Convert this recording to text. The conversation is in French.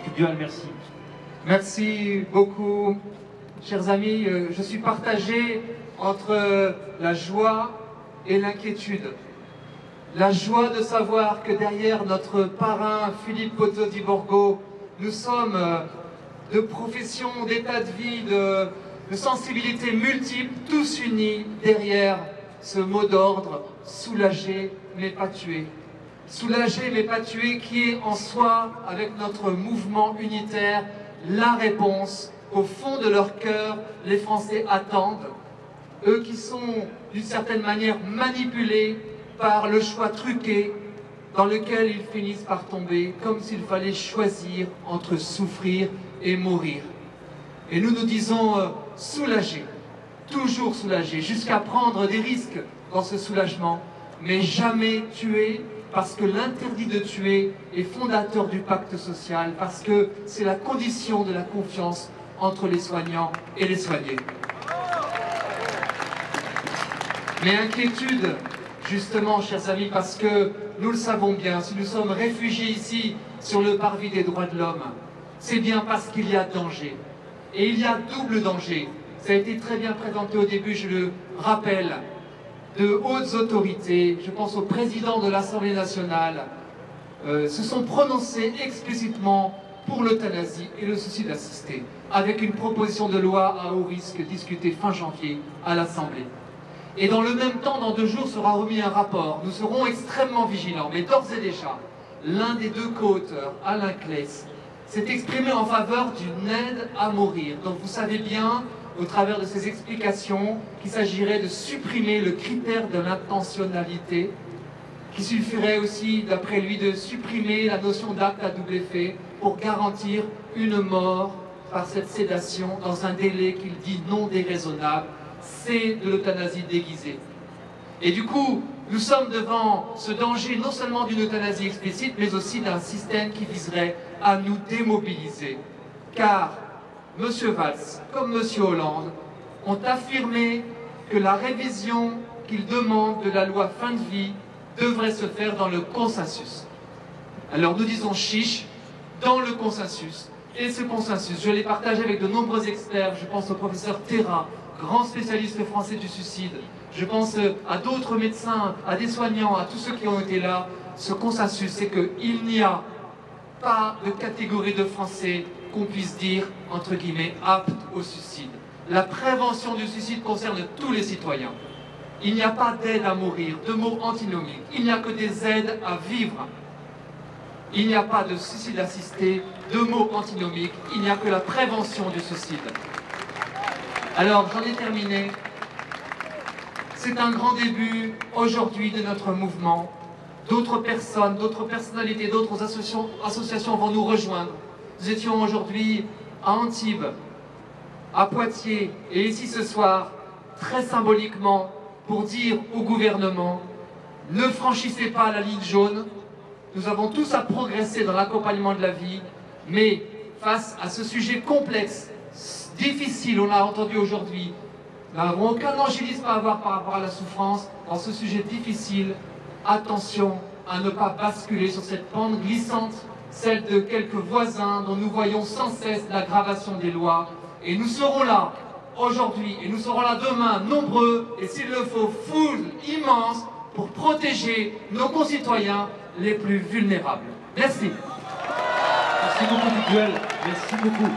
du duel. Merci. Merci beaucoup, chers amis. Je suis partagé entre la joie et l'inquiétude. La joie de savoir que derrière notre parrain Philippe Pozzo di Borgo, nous sommes de professions, d'états de vie, de sensibilités multiples, tous unis derrière ce mot d'ordre, soulager mais pas tuer. Soulager mais pas tuer, qui est en soi, avec notre mouvement unitaire, la réponse qu'au fond de leur cœur, les Français attendent. Eux qui sont d'une certaine manière manipulés par le choix truqué dans lequel ils finissent par tomber, comme s'il fallait choisir entre souffrir et mourir. Et nous nous disons soulager, toujours soulager, jusqu'à prendre des risques dans ce soulagement, mais jamais tuer, parce que l'interdit de tuer est fondateur du pacte social, parce que c'est la condition de la confiance entre les soignants et les soignés. Mais inquiétude, justement, chers amis, parce que nous le savons bien, si nous sommes réfugiés ici sur le parvis des droits de l'homme, c'est bien parce qu'il y a danger. Et il y a double danger. Ça a été très bien présenté au début, je le rappelle. De hautes autorités, je pense au président de l'Assemblée nationale, se sont prononcés explicitement pour l'euthanasie et le suicide assisté, avec une proposition de loi à haut risque discutée fin janvier à l'Assemblée. Et dans le même temps, dans 2 jours, sera remis un rapport. Nous serons extrêmement vigilants, mais d'ores et déjà, l'un des 2 co-auteurs, Alain Claes, s'est exprimé en faveur d'une aide à mourir. Donc vous savez bien, au travers de ses explications, qu'il s'agirait de supprimer le critère de l'intentionnalité, qu'il suffirait aussi, d'après lui, de supprimer la notion d'acte à double effet pour garantir une mort par cette sédation dans un délai qu'il dit non déraisonnable. C'est de l'euthanasie déguisée. Et du coup, nous sommes devant ce danger non seulement d'une euthanasie explicite, mais aussi d'un système qui viserait à nous démobiliser. Car M. Valls, comme M. Hollande, ont affirmé que la révision qu'ils demandent de la loi fin de vie devrait se faire dans le consensus. Alors nous disons chiche, dans le consensus. Et ce consensus, je l'ai partagé avec de nombreux experts, je pense au professeur Terra, grand spécialiste français du suicide, je pense à d'autres médecins, à des soignants, à tous ceux qui ont été là. Ce consensus, c'est qu'il n'y a pas de catégorie de Français qu'on puisse dire, entre guillemets, apte au suicide. La prévention du suicide concerne tous les citoyens. Il n'y a pas d'aide à mourir, de mots antinomiques. Il n'y a que des aides à vivre. Il n'y a pas de suicide assisté, de mots antinomiques. Il n'y a que la prévention du suicide. Alors, j'en ai terminé. C'est un grand début aujourd'hui de notre mouvement. D'autres personnes, d'autres personnalités, d'autres associations vont nous rejoindre. Nous étions aujourd'hui à Antibes, à Poitiers et ici ce soir, très symboliquement, pour dire au gouvernement, ne franchissez pas la ligne jaune. Nous avons tous à progresser dans l'accompagnement de la vie, mais face à ce sujet complexe, difficile, on l'a entendu aujourd'hui, nous n'avons aucun angélisme à avoir par rapport à la souffrance. Dans ce sujet difficile, attention à ne pas basculer sur cette pente glissante, celle de quelques voisins dont nous voyons sans cesse l'aggravation des lois. Et nous serons là aujourd'hui et nous serons là demain, nombreux, et s'il le faut, foule immense, pour protéger nos concitoyens les plus vulnérables. Merci. Merci beaucoup du duel. Merci beaucoup.